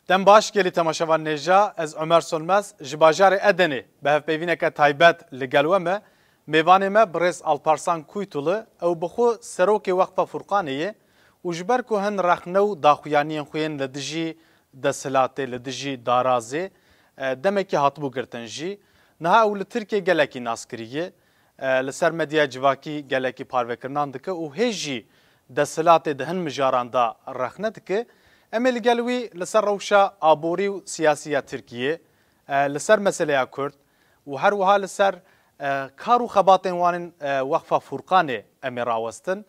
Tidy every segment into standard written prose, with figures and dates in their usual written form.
Dem baş gelî temaşevan nêja ez Ömer Solmez ji bajarê Edenê bi hevpeyvîneke taybet li gel we me mêvanê me Birêz Alparslan Kuytulu ew bi xwe serokê Weqfa Furqanê ye û ji ber ku hin rexnew daxuyaniyên xwe yên li dijî desthilatê li dijî darazê demekî hatibû girtin jî niha ew li Tirkiye gelekî nas kiriye li ser medya civakî gelekî parvekirinan dike û hê jî desthilatê di hin mijaran da rexne dike. Em li gel wî li ser rewşa aborî û siyasî ya Tirkiye li ser meseleya Kurd û her wiha li ser kar û xebatên wanên Weqfa Furqanê em ê rawestin.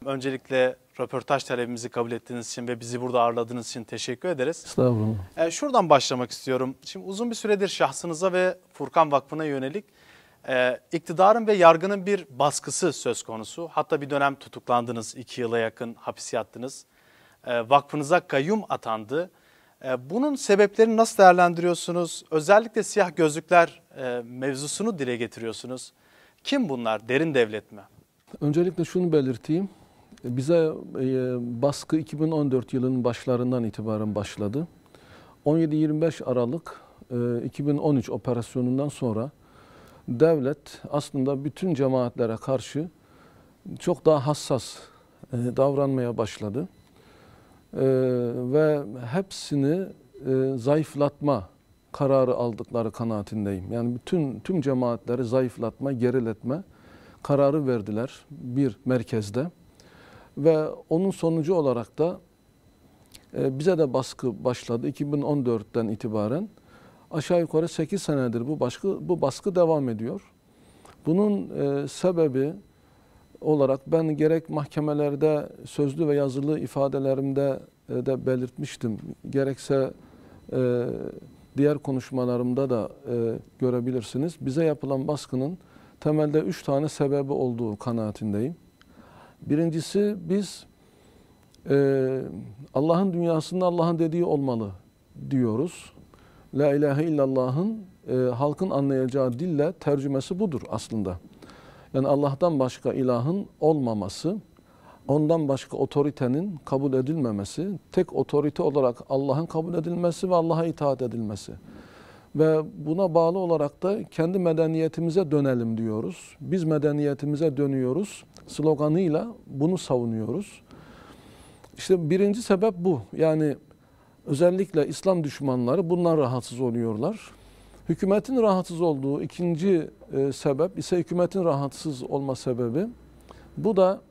Öncelikle röportaj talebimizi kabul ettiğiniz için ve bizi burada ağırladığınız için teşekkür ederiz. Estağfurullah. Şuradan başlamak istiyorum. Şimdi uzun bir süredir şahsınıza ve Furkan Vakfı'na yönelik iktidarın ve yargının bir baskısı söz konusu. Hatta bir dönem tutuklandınız, 2 yıla yakın hapis yattınız. Vakfınıza kayyum atandı. Bunun sebeplerini nasıl değerlendiriyorsunuz? Özellikle siyah gözlükler mevzusunu dile getiriyorsunuz. Kim bunlar? Derin devlet mi? Öncelikle şunu belirteyim. Bize baskı 2014 yılının başlarından itibaren başladı. 17-25 Aralık 2013 operasyonundan sonra devlet aslında bütün cemaatlere karşı çok daha hassas davranmaya başladı. Ve hepsini zayıflatma kararı aldıkları kanaatindeyim. Yani tüm cemaatleri zayıflatma, geriletme kararı verdiler bir merkezde. Ve onun sonucu olarak da bize de baskı başladı 2014'ten itibaren. Aşağı yukarı 8 senedir bu baskı devam ediyor. Bunun sebebi olarak ben gerek mahkemelerde sözlü ve yazılı ifadelerimde de belirtmiştim. Gerekse diğer konuşmalarımda da görebilirsiniz. Bize yapılan baskının temelde 3 tane sebebi olduğu kanaatindeyim. Birincisi biz Allah'ın dünyasında Allah'ın dediği olmalı diyoruz. La ilahe illallah'ın halkın anlayacağı dille tercümesi budur aslında. Yani Allah'tan başka ilahın olmaması, ondan başka otoritenin kabul edilmemesi, tek otorite olarak Allah'ın kabul edilmesi ve Allah'a itaat edilmesi. Ve buna bağlı olarak da kendi medeniyetimize dönelim diyoruz. Biz medeniyetimize dönüyoruz sloganıyla bunu savunuyoruz. İşte birinci sebep bu. Yani özellikle İslam düşmanları bundan rahatsız oluyorlar. Hükümetin rahatsız olduğu ikinci sebep ise hükümetin rahatsız olma sebebi. Bu da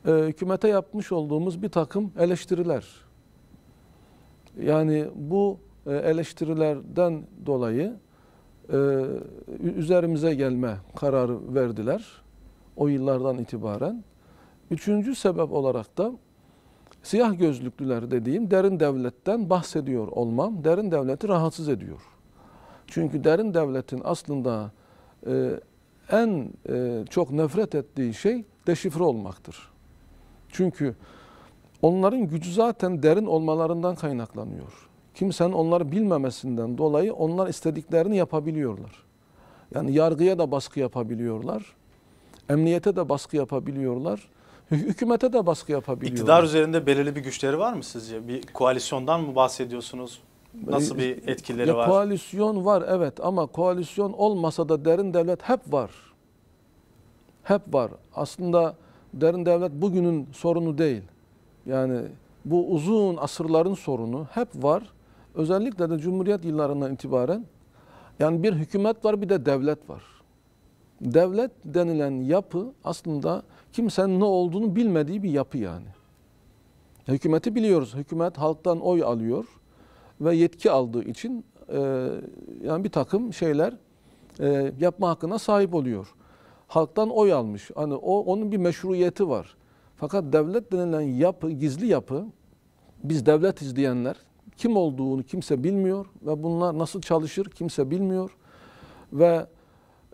hükümete yapmış olduğumuz bir takım eleştiriler. Yani bu eleştirilerden dolayı üzerimize gelme kararı verdiler o yıllardan itibaren. Üçüncü sebep olarak da siyah gözlüklüler dediğim derin devletten bahsediyor olmam, derin devleti rahatsız ediyor. Çünkü derin devletin aslında en çok nefret ettiği şey deşifre olmaktır. Çünkü onların gücü zaten derin olmalarından kaynaklanıyor. Kimsenin onları bilmemesinden dolayı onlar istediklerini yapabiliyorlar. Yani yargıya da baskı yapabiliyorlar, emniyete de baskı yapabiliyorlar, hükümete de baskı yapabiliyorlar. İktidar üzerinde belirli bir güçleri var mı sizce? Bir koalisyondan mı bahsediyorsunuz? Nasıl bir etkileri var? Koalisyon var evet ama koalisyon olmasa da derin devlet hep var. Hep var. Aslında derin devlet bugünün sorunu değil. Yani bu uzun asırların sorunu hep var. Özellikle de Cumhuriyet yıllarından itibaren yani bir hükümet var bir de devlet var. Devlet denilen yapı aslında kimsenin ne olduğunu bilmediği bir yapı yani. Hükümeti biliyoruz. Hükümet halktan oy alıyor ve yetki aldığı için yani bir takım şeyler yapma hakkına sahip oluyor. Halktan oy almış. Hani onun bir meşruiyeti var. Fakat devlet denilen yapı, gizli yapı, biz devletiz diyenler kim olduğunu kimse bilmiyor ve bunlar nasıl çalışır kimse bilmiyor ve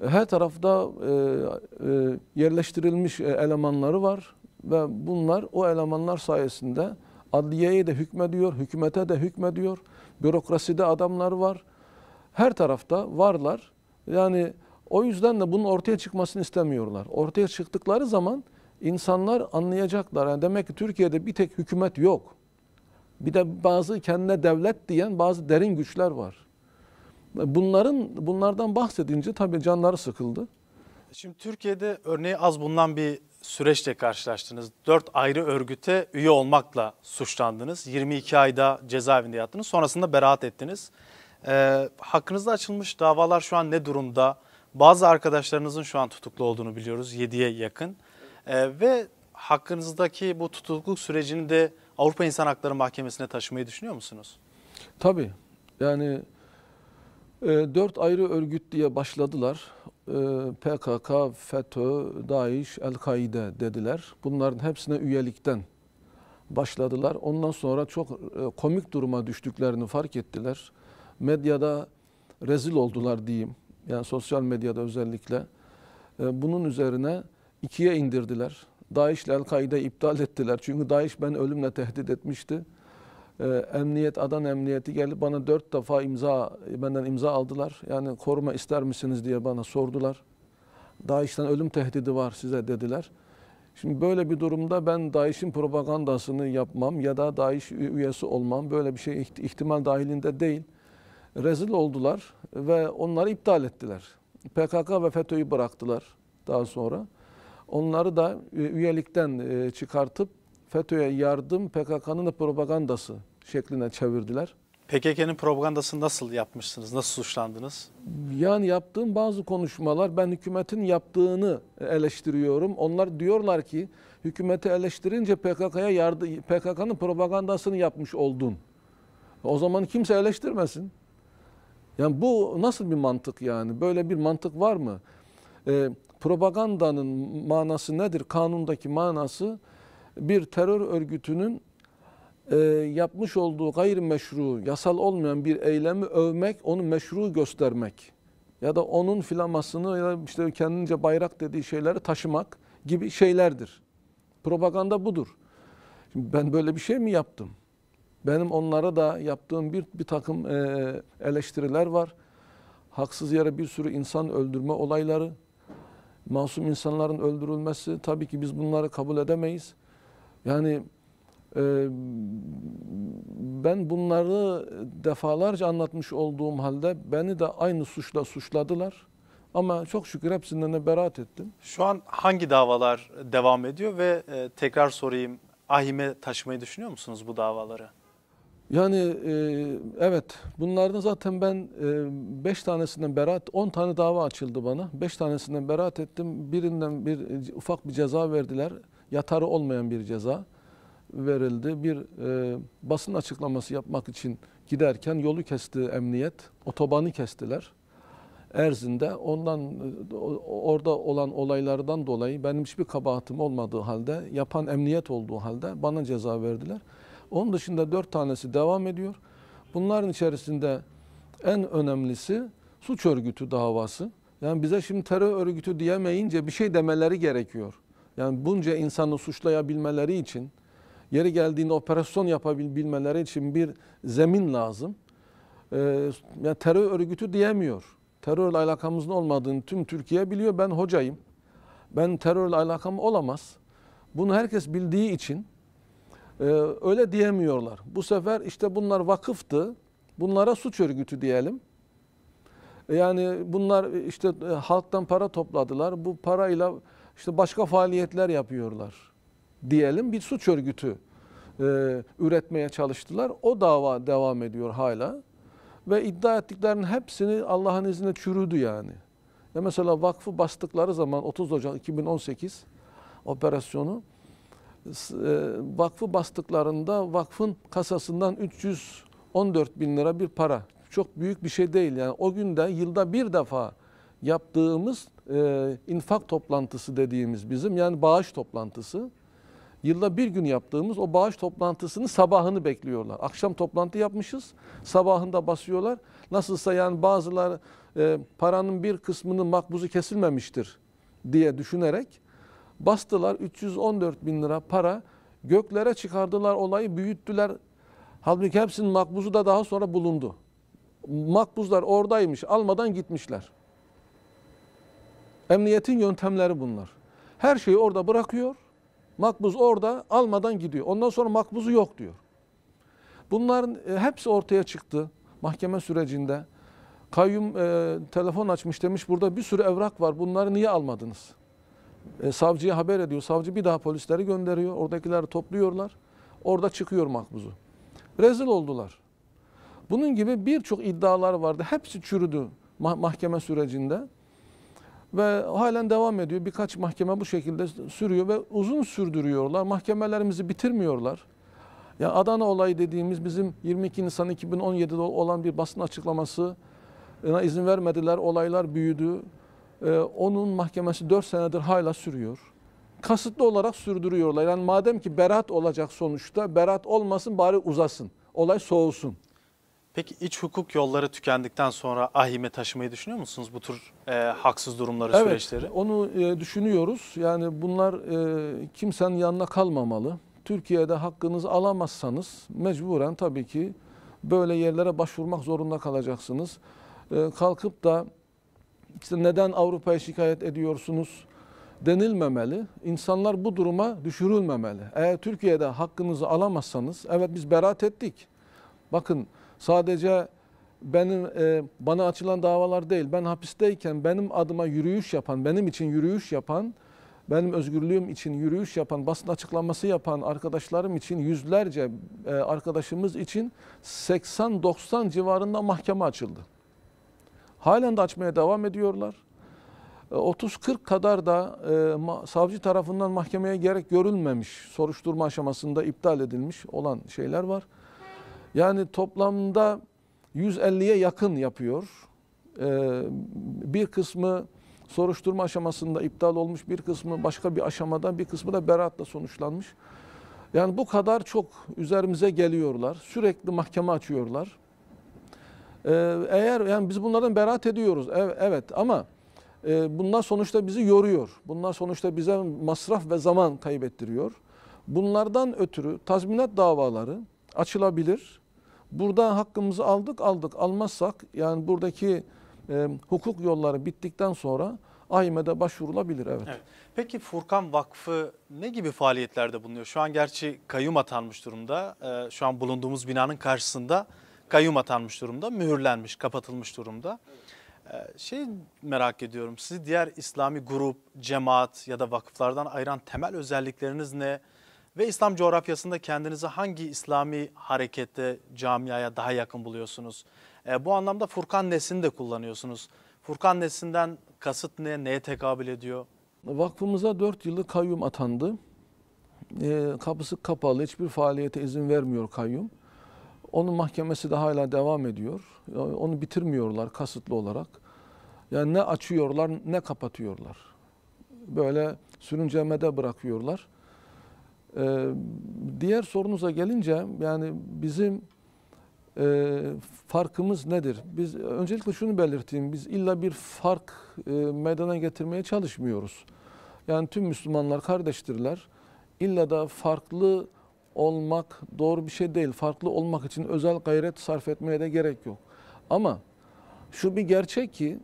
her tarafta yerleştirilmiş elemanları var ve bunlar o elemanlar sayesinde adliyeye de hükmediyor, hükümete de hükmediyor, bürokraside adamlar var. Her tarafta varlar. Yani o yüzden de bunun ortaya çıkmasını istemiyorlar. Ortaya çıktıkları zaman insanlar anlayacaklar. Yani demek ki Türkiye'de bir tek hükümet yok. Bir de bazı kendine devlet diyen bazı derin güçler var. Bunlardan bahsedince tabii canları sıkıldı. Şimdi Türkiye'de örneği az bulunan bir süreçle karşılaştınız. 4 ayrı örgüte üye olmakla suçlandınız. 22 ayda cezaevinde yattınız. Sonrasında beraat ettiniz. Hakkınızda açılmış davalar şu an ne durumda? Bazı arkadaşlarınızın şu an tutuklu olduğunu biliyoruz. 7'ye yakın. Ve hakkınızdaki bu tutukluluk sürecini de Avrupa İnsan Hakları Mahkemesi'ne taşımayı düşünüyor musunuz? Tabii. Yani 4 ayrı örgüt diye başladılar. PKK, FETÖ, DAEŞ, El-Kaide dediler. Bunların hepsine üyelikten başladılar. Ondan sonra çok komik duruma düştüklerini fark ettiler. Medyada rezil oldular diyeyim. Yani sosyal medyada özellikle. Bunun üzerine ikiye indirdiler. DAEŞ ile El-Kaide'yi iptal ettiler. Çünkü DAEŞ beni ölümle tehdit etmişti. Adana Emniyeti geldi bana 4 defa benden imza aldılar. Yani koruma ister misiniz diye bana sordular. DAEŞ'ten ölüm tehdidi var size dediler. Şimdi böyle bir durumda ben DAEŞ'in propagandasını yapmam ya da DAEŞ üyesi olmam. Böyle bir şey ihtimal dahilinde değil. Rezil oldular ve onları iptal ettiler. PKK ve FETÖ'yü bıraktılar daha sonra. Onları da üyelikten çıkartıp FETÖ'ye yardım, PKK'nın da propagandası şekline çevirdiler. PKK'nın propagandasını nasıl yapmışsınız? Nasıl suçlandınız? Yani yaptığım bazı konuşmalar ben hükümetin yaptığını eleştiriyorum. Onlar diyorlar ki hükümeti eleştirince PKK'nın propagandasını yapmış oldun. O zaman kimse eleştirmesin. Yani bu nasıl bir mantık yani? Böyle bir mantık var mı? Propagandanın manası nedir? Kanundaki manası bir terör örgütünün yapmış olduğu gayrimeşru, yasal olmayan bir eylemi övmek, onu meşru göstermek ya da onun flamasını ya da işte kendince bayrak dediği şeyleri taşımak gibi şeylerdir. Propaganda budur. Şimdi ben böyle bir şey mi yaptım? Benim onlara da yaptığım bir takım eleştiriler var. Haksız yere bir sürü insan öldürme olayları, masum insanların öldürülmesi, tabii ki biz bunları kabul edemeyiz. Yani ben bunları defalarca anlatmış olduğum halde beni de aynı suçla suçladılar. Ama çok şükür hepsinden de beraat ettim. Şu an hangi davalar devam ediyor ve tekrar sorayım, AİHM'e taşımayı düşünüyor musunuz bu davaları? Yani evet, bunlardan zaten ben 5 tanesinden beraat, 10 tane dava açıldı bana. 5 tanesinden beraat ettim. Birinden ufak bir ceza verdiler. Yatarı olmayan bir ceza verildi. Bir basın açıklaması yapmak için giderken yolu kesti emniyet. Otobanı kestiler Erzin'de. Orada olan olaylardan dolayı benim hiçbir kabahatim olmadığı halde, yapan emniyet olduğu halde bana ceza verdiler. Onun dışında 4 tanesi devam ediyor. Bunların içerisinde en önemlisi suç örgütü davası. Yani bize şimdi terör örgütü diyemeyince bir şey demeleri gerekiyor. Yani bunca insanı suçlayabilmeleri için, yeri geldiğinde operasyon yapabilmeleri için bir zemin lazım. Yani terör örgütü diyemiyor. Terörle alakamızın olmadığını tüm Türkiye biliyor. Ben hocayım. Ben terörle alakam olamaz. Bunu herkes bildiği için öyle diyemiyorlar. Bu sefer işte bunlar vakıftı. Bunlara suç örgütü diyelim. Yani bunlar işte halktan para topladılar. Bu parayla işte başka faaliyetler yapıyorlar diyelim. Bir suç örgütü üretmeye çalıştılar. O dava devam ediyor hala. Ve iddia ettiklerinin hepsini Allah'ın izniyle çürüdü yani. Ya mesela vakfı bastıkları zaman 30 Ocak 2018 operasyonu, vakfı bastıklarında vakfın kasasından 314 bin lira bir para. Çok büyük bir şey değil yani. O günde yılda bir defa yaptığımız infak toplantısı dediğimiz bizim, yani bağış toplantısı. Yılda bir gün yaptığımız o bağış toplantısının sabahını bekliyorlar. Akşam toplantı yapmışız, sabahında basıyorlar. Nasılsa yani bazıları paranın bir kısmının makbuzu kesilmemiştir diye düşünerek bastılar. 314 bin lira para göklere çıkardılar, olayı büyüttüler. Halbuki hepsinin makbuzu da daha sonra bulundu. Makbuzlar oradaymış, almadan gitmişler. Emniyetin yöntemleri bunlar. Her şeyi orada bırakıyor. Makbuz orada, almadan gidiyor. Ondan sonra makbuzu yok diyor. Bunların hepsi ortaya çıktı mahkeme sürecinde. Kayyum telefon açmış, demiş burada bir sürü evrak var, bunları niye almadınız? Savcıya haber ediyor. Savcı bir daha polisleri gönderiyor. Oradakileri topluyorlar. Orada çıkıyor makbuzu. Rezil oldular. Bunun gibi birçok iddialar vardı. Hepsi çürüdü mahkeme sürecinde. Ve halen devam ediyor. Birkaç mahkeme bu şekilde sürüyor ve uzun sürdürüyorlar. Mahkemelerimizi bitirmiyorlar. Ya Adana olayı dediğimiz bizim 22 Nisan 2017'de olan bir basın açıklamasına izin vermediler. Olaylar büyüdü. Onun mahkemesi 4 senedir hala sürüyor. Kasıtlı olarak sürdürüyorlar. Yani madem ki beraat olacak sonuçta, beraat olmasın bari uzasın. Olay soğusun. Peki iç hukuk yolları tükendikten sonra ahime taşımayı düşünüyor musunuz bu tür haksız durumları, evet, süreçleri? Evet, onu düşünüyoruz. Yani bunlar kimsenin yanına kalmamalı. Türkiye'de hakkınızı alamazsanız mecburen tabii ki böyle yerlere başvurmak zorunda kalacaksınız. Kalkıp da işte neden Avrupa'ya şikayet ediyorsunuz denilmemeli. İnsanlar bu duruma düşürülmemeli. Eğer Türkiye'de hakkınızı alamazsanız, evet biz beraat ettik. Bakın sadece bana açılan davalar değil, ben hapisteyken benim adıma yürüyüş yapan, benim için yürüyüş yapan, benim özgürlüğüm için yürüyüş yapan, basın açıklaması yapan arkadaşlarım için, yüzlerce arkadaşımız için 80-90 civarında mahkeme açıldı. Halen de açmaya devam ediyorlar. 30-40 kadar da savcı tarafından mahkemeye gerek görülmemiş, soruşturma aşamasında iptal edilmiş olan şeyler var. Yani toplamda 150'ye yakın yapıyor. Bir kısmı soruşturma aşamasında iptal olmuş, bir kısmı başka bir aşamada, bir kısmı da beraatla sonuçlanmış. Yani bu kadar çok üzerimize geliyorlar. Sürekli mahkeme açıyorlar. Eğer yani biz bunlardan beraat ediyoruz, evet, ama bunlar sonuçta bizi yoruyor. Bunlar sonuçta bize masraf ve zaman kaybettiriyor. Bunlardan ötürü tazminat davaları açılabilir. Burada hakkımızı aldık. Almazsak yani buradaki hukuk yolları bittikten sonra AİM'de başvurulabilir. Evet. Peki Furkan Vakfı ne gibi faaliyetlerde bulunuyor? Şu an gerçi kayyum atanmış durumda. Şu an bulunduğumuz binanın karşısında kayyum atanmış durumda. Mühürlenmiş, kapatılmış durumda. Merak ediyorum. Sizi diğer İslami grup, cemaat ya da vakıflardan ayıran temel özellikleriniz ne? Ve İslam coğrafyasında kendinizi hangi İslami harekete, camiaya daha yakın buluyorsunuz? Bu anlamda Furkan Nesli'ni de kullanıyorsunuz. Furkan Nesli'nden kasıt ne, neye tekabül ediyor? Vakfımıza 4 yıllık kayyum atandı. Kapısı kapalı, hiçbir faaliyete izin vermiyor kayyum. Onun mahkemesi de hala devam ediyor. Onu bitirmiyorlar kasıtlı olarak. Yani ne açıyorlar ne kapatıyorlar. Böyle sürüncemede bırakıyorlar. Diğer sorunuza gelince yani bizim farkımız nedir? Biz öncelikle şunu belirteyim. Biz illa bir fark meydana getirmeye çalışmıyoruz. Yani tüm Müslümanlar kardeştirler. İlla da farklı olmak doğru bir şey değil. Farklı olmak için özel gayret sarf etmeye de gerek yok. Ama şu bir gerçek ki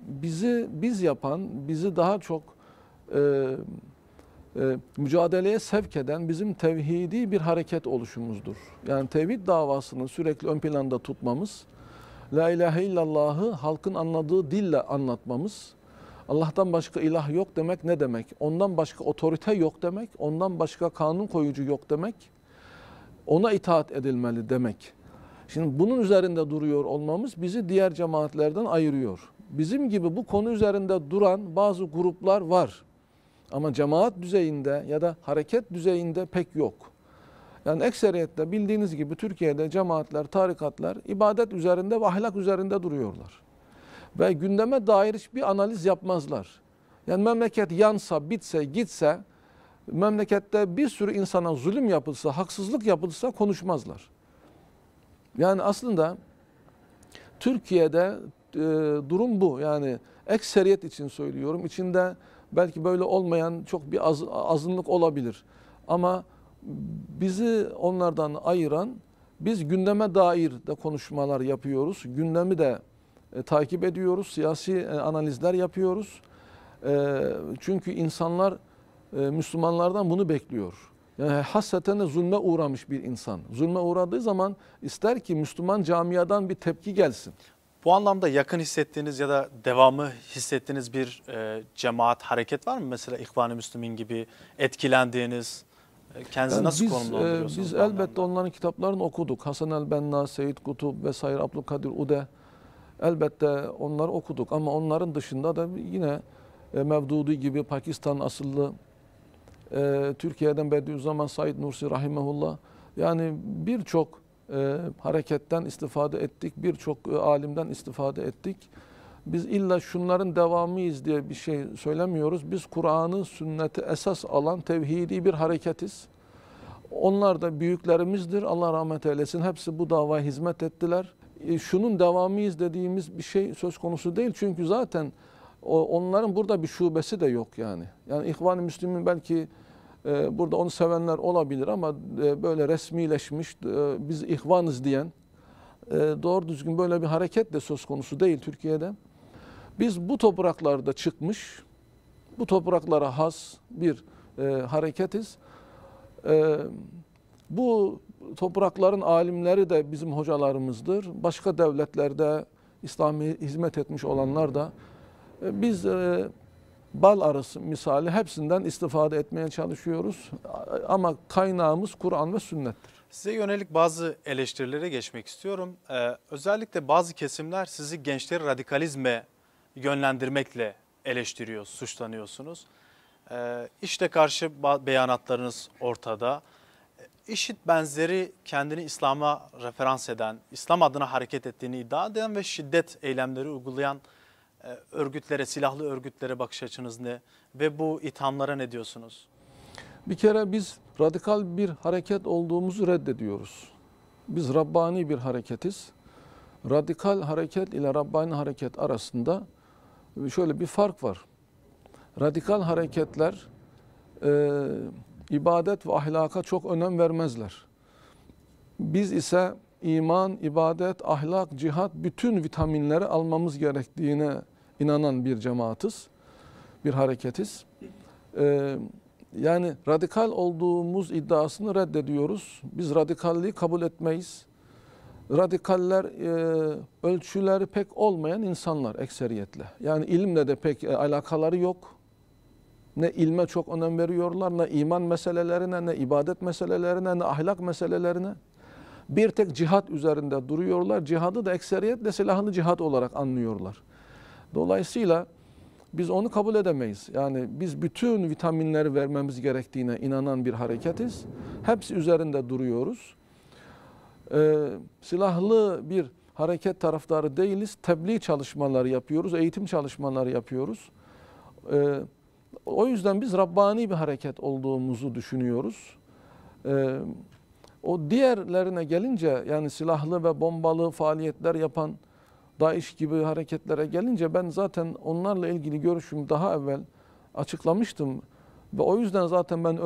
biz yapan, bizi daha çok mücadeleye sevk eden bizim tevhidi bir hareket oluşumuzdur. Yani tevhid davasını sürekli ön planda tutmamız, La ilahe illallah'ı halkın anladığı dille anlatmamız, Allah'tan başka ilah yok demek ne demek? Ondan başka otorite yok demek, ondan başka kanun koyucu yok demek, ona itaat edilmeli demek. Şimdi bunun üzerinde duruyor olmamız bizi diğer cemaatlerden ayırıyor. Bizim gibi bu konu üzerinde duran bazı gruplar var. Ama cemaat düzeyinde ya da hareket düzeyinde pek yok. Yani ekseriyette bildiğiniz gibi Türkiye'de cemaatler, tarikatlar ibadet üzerinde ve ahlak üzerinde duruyorlar. Ve gündeme dair hiçbir analiz yapmazlar. Yani memleket yansa, bitse, gitse, memlekette bir sürü insana zulüm yapılsa, haksızlık yapılsa konuşmazlar. Yani aslında Türkiye'de durum bu. Yani ekseriyet için söylüyorum. İçinde belki böyle olmayan çok bir azınlık olabilir. Ama bizi onlardan ayıran, biz gündeme dair de konuşmalar yapıyoruz. Gündemi de takip ediyoruz. Siyasi analizler yapıyoruz. Çünkü insanlar Müslümanlardan bunu bekliyor. Yani hasreten de zulme uğramış bir insan. Zulme uğradığı zaman ister ki Müslüman camiadan bir tepki gelsin. Bu anlamda yakın hissettiğiniz ya da devamı hissettiğiniz bir cemaat, hareket var mı? Mesela İhvan-ı Müslümin gibi etkilendiğiniz, kendinizi Yani nasıl konumlandırıyorsunuz? biz bu elbette anlamda? onların kitaplarını okuduk. Hasan el-Benna, Seyyid Kutup vesaire, Abdülkadir Ude. Elbette onları okuduk ama onların dışında da yine Mevdudi gibi Pakistan asıllı, Türkiye'den Bediüzzaman Said Nursi rahimehullah, yani birçok hareketten istifade ettik, birçok alimden istifade ettik. Biz illa şunların devamıyız diye bir şey söylemiyoruz. Biz Kur'an'ı, sünneti esas alan tevhidi bir hareketiz. Onlar da büyüklerimizdir. Allah rahmet eylesin. Hepsi bu davaya hizmet ettiler. Şunun devamıyız dediğimiz bir şey söz konusu değil. Çünkü zaten onların burada bir şubesi de yok yani. Yani İhvan-ı Müslümin belki burada onu sevenler olabilir ama böyle resmileşmiş, biz ihvanız diyen, doğru düzgün böyle bir hareket de söz konusu değil Türkiye'de. Biz bu topraklarda çıkmış, bu topraklara has bir hareketiz. Bu toprakların alimleri de bizim hocalarımızdır. Başka devletlerde İslam'a hizmet etmiş olanlar da. Biz bal arısı misali hepsinden istifade etmeye çalışıyoruz. Ama kaynağımız Kur'an ve sünnettir. Size yönelik bazı eleştirilere geçmek istiyorum. Özellikle bazı kesimler sizi gençleri radikalizme yönlendirmekle eleştiriyor, suçlanıyorsunuz. İşte karşı beyanatlarınız ortada. IŞİD benzeri kendini İslam'a referans eden, İslam adına hareket ettiğini iddia eden ve şiddet eylemleri uygulayan örgütlere, silahlı örgütlere bakış açınız ne? Ve bu ithamlara ne diyorsunuz? Bir kere biz radikal bir hareket olduğumuzu reddediyoruz. Biz Rabbani bir hareketiz. Radikal hareket ile Rabbani hareket arasında şöyle bir fark var. Radikal hareketler ibadet ve ahlaka çok önem vermezler. Biz ise iman, ibadet, ahlak, cihat bütün vitaminleri almamız gerektiğine inanan bir cemaatiz, bir hareketiz. Yani radikal olduğumuz iddiasını reddediyoruz. Biz radikalliği kabul etmeyiz. Radikaller ölçüleri pek olmayan insanlar ekseriyetle. Yani ilimle de pek alakaları yok. Ne ilme çok önem veriyorlar, ne iman meselelerine, ne ibadet meselelerine, ne ahlak meselelerine. Bir tek cihat üzerinde duruyorlar. Cihadı da ekseriyetle silahlı cihat olarak anlıyorlar. Dolayısıyla biz onu kabul edemeyiz. Yani biz bütün vitaminleri vermemiz gerektiğine inanan bir hareketiz. Hepsi üzerinde duruyoruz. Silahlı bir hareket taraftarı değiliz. Tebliğ çalışmaları yapıyoruz, eğitim çalışmaları yapıyoruz. O yüzden biz Rabbani bir hareket olduğumuzu düşünüyoruz. O diğerlerine gelince, yani silahlı ve bombalı faaliyetler yapan DAEŞ gibi hareketlere gelince, ben zaten onlarla ilgili görüşümü daha evvel açıklamıştım. Ve o yüzden zaten ben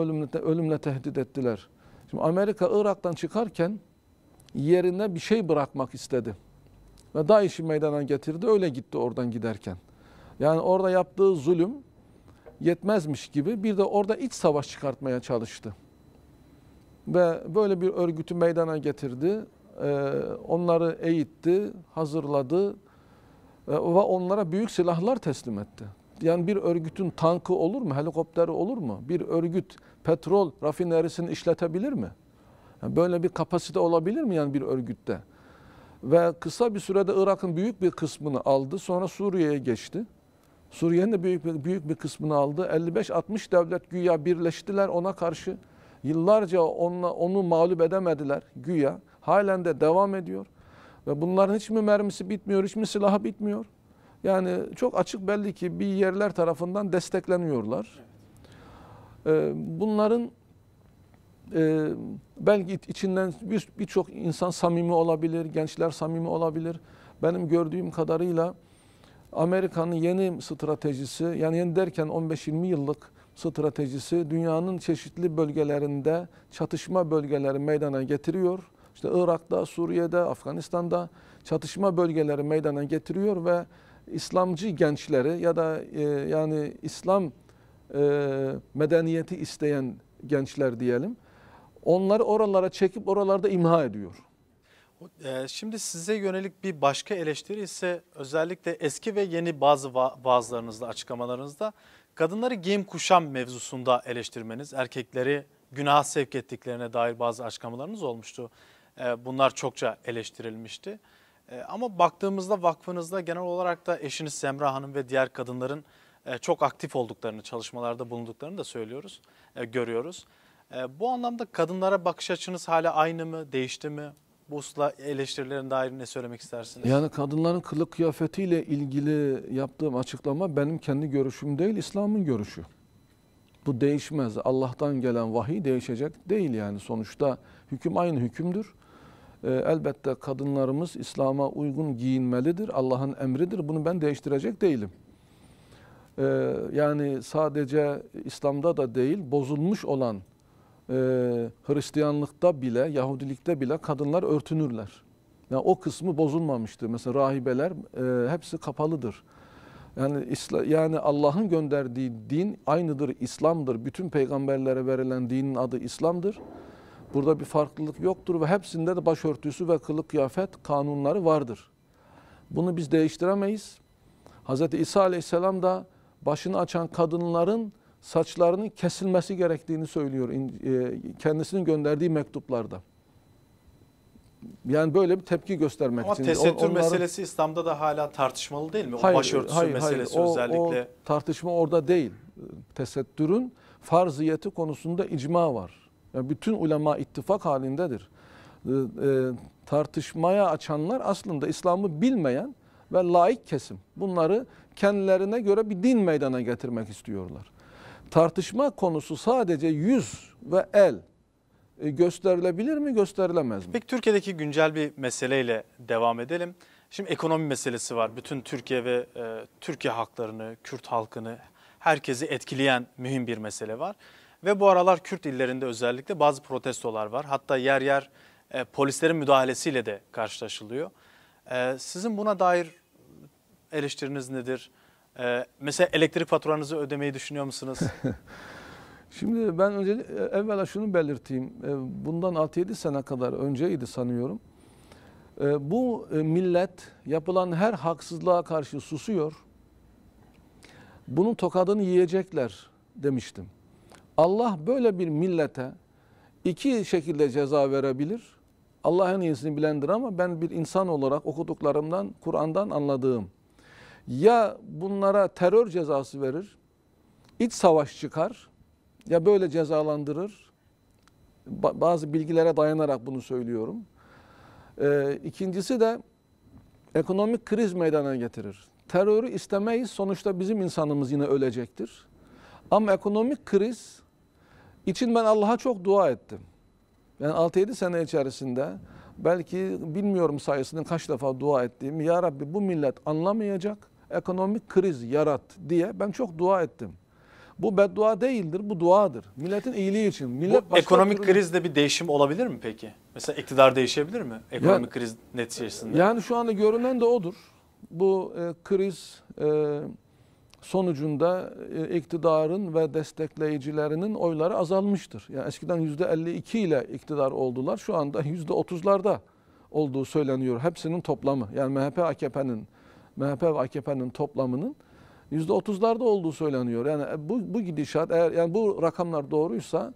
ölümle tehdit ettiler. Şimdi Amerika Irak'tan çıkarken yerine bir şey bırakmak istedi. Ve DAEŞ'i meydana getirdi, öyle gitti oradan giderken. Yani orada yaptığı zulüm yetmezmiş gibi bir de orada iç savaş çıkartmaya çalıştı. Ve böyle bir örgütü meydana getirdi. Onları eğitti, hazırladı ve onlara büyük silahlar teslim etti. Yani bir örgütün tankı olur mu, helikopteri olur mu? Bir örgüt petrol rafinerisini işletebilir mi? Yani böyle bir kapasite olabilir mi yani bir örgütte? Ve kısa bir sürede Irak'ın büyük bir kısmını aldı, sonra Suriye'ye geçti. Suriye'nin de büyük bir kısmını aldı. 55-60 devlet güya birleştiler ona karşı. Yıllarca onu mağlup edemediler güya. Halen de devam ediyor. Ve bunların hiç mi mermisi bitmiyor, hiç mi silahı bitmiyor? Yani çok açık belli ki bir yerler tarafından destekleniyorlar. Bunların belki içinden birçok insan samimi olabilir, gençler samimi olabilir. Benim gördüğüm kadarıyla Amerika'nın yeni stratejisi, yani yeni derken 15-20 yıllık stratejisi dünyanın çeşitli bölgelerinde çatışma bölgeleri meydana getiriyor. İşte Irak'ta, Suriye'de, Afganistan'da çatışma bölgeleri meydana getiriyor ve İslamcı gençleri ya da yani İslam medeniyeti isteyen gençler diyelim. Onları oralara çekip oralarda imha ediyor. Şimdi size yönelik bir başka eleştiri ise özellikle eski ve yeni bazı vaazlarınızda, açıklamalarınızda kadınları giyim kuşam mevzusunda eleştirmeniz, erkekleri günaha sevk ettiklerine dair bazı açıklamalarınız olmuştu. Bunlar çokça eleştirilmişti. Ama baktığımızda vakfınızda genel olarak da eşiniz Semra Hanım ve diğer kadınların çok aktif olduklarını, çalışmalarda bulunduklarını da görüyoruz. Bu anlamda kadınlara bakış açınız hala aynı mı, değişti mi? Bu eleştirilerin dair ne söylemek istersiniz? Yani kadınların kılık kıyafetiyle ilgili yaptığım açıklama benim kendi görüşüm değil, İslam'ın görüşü. Bu değişmez. Allah'tan gelen vahiy değişecek değil yani. Sonuçta hüküm aynı hükümdür. Elbette kadınlarımız İslam'a uygun giyinmelidir. Allah'ın emridir. Bunu ben değiştirecek değilim. Yani sadece İslam'da da değil, bozulmuş olan Hristiyanlıkta bile, Yahudilikte bile kadınlar örtünürler. Yani o kısmı bozulmamıştır. Mesela rahibeler hepsi kapalıdır. Yani Allah'ın gönderdiği din aynıdır, İslam'dır. Bütün peygamberlere verilen dinin adı İslam'dır. Burada bir farklılık yoktur ve hepsinde de başörtüsü ve kılık kıyafet kanunları vardır. Bunu biz değiştiremeyiz. Hz. İsa Aleyhisselam da başını açan kadınların saçlarının kesilmesi gerektiğini söylüyor kendisinin gönderdiği mektuplarda. Yani böyle bir tepki göstermek için. Ama tesettür meselesi İslam'da da hala tartışmalı değil mi? O hayır, başörtüsü meselesi hayır. özellikle. O tartışma orada değil. Tesettürün farziyeti konusunda icma var. Yani bütün ulema ittifak halindedir. Tartışmaya açanlar aslında İslam'ı bilmeyen ve laik kesim. Bunları kendilerine göre bir din meydana getirmek istiyorlar. Tartışma konusu sadece yüz ve el gösterilebilir mi, gösterilemez mi? Peki Türkiye'deki güncel bir meseleyle devam edelim. Şimdi ekonomi meselesi var. Bütün Türkiye ve Türkiye halklarını, Kürt halkını, herkesi etkileyen mühim bir mesele var. Ve bu aralar Kürt illerinde özellikle bazı protestolar var. Hatta yer yer polislerin müdahalesiyle de karşılaşılıyor. Sizin buna dair eleştiriniz nedir? Mesela elektrik faturanızı ödemeyi düşünüyor musunuz? Şimdi ben evvela şunu belirteyim. Bundan 6-7 sene kadar önceydi sanıyorum. Bu millet yapılan her haksızlığa karşı susuyor. Bunun tokadını yiyecekler demiştim. Allah böyle bir millete iki şekilde ceza verebilir. Allah en iyisini bilendir ama ben bir insan olarak okuduklarımdan, Kur'an'dan anladığım. Ya bunlara terör cezası verir, iç savaş çıkar, ya böyle cezalandırır. Bazı bilgilere dayanarak bunu söylüyorum. İkincisi de ekonomik kriz meydana getirir. Terörü istemeyiz, sonuçta bizim insanımız yine ölecektir. Ama ekonomik kriz için ben Allah'a çok dua ettim. Yani 6-7 sene içerisinde belki bilmiyorum sayısının kaç defa dua ettiğimi. Ya Rabbi bu millet anlamayacak, ekonomik kriz yarat diye ben çok dua ettim. Bu beddua değildir, bu duadır. Milletin iyiliği için. Millet bu ekonomik krizde bir değişim olabilir mi peki? Mesela iktidar değişebilir mi ekonomik kriz neticesinde? Yani şu anda görünen de odur. Bu kriz sonucunda iktidarın ve destekleyicilerinin oyları azalmıştır. Yani eskiden %52 ile iktidar oldular. Şu anda %30'larda olduğu söyleniyor. Hepsinin toplamı. Yani MHP ve AKP'nin toplamının %30'larda olduğu söyleniyor. Yani bu gidişat eğer yani bu rakamlar doğruysa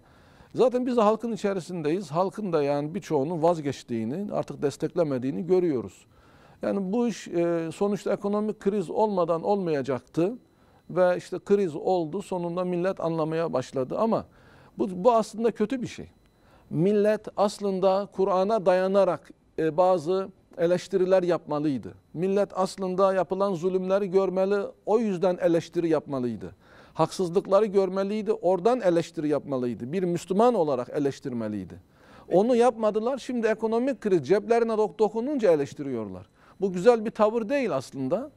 zaten biz de halkın içerisindeyiz. Halkın da yani birçoğunun vazgeçtiğini, artık desteklemediğini görüyoruz. Yani bu iş sonuçta ekonomik kriz olmadan olmayacaktı ve işte kriz oldu. Sonunda millet anlamaya başladı ama bu aslında kötü bir şey. Millet aslında Kur'an'a dayanarak bazı eleştiriler yapmalıydı. Millet aslında yapılan zulümleri görmeli, o yüzden eleştiri yapmalıydı. Haksızlıkları görmeliydi, oradan eleştiri yapmalıydı. Bir Müslüman olarak eleştirmeliydi. Onu yapmadılar, şimdi ekonomik kriz ceplerine dokununca eleştiriyorlar. Bu güzel bir tavır değil aslında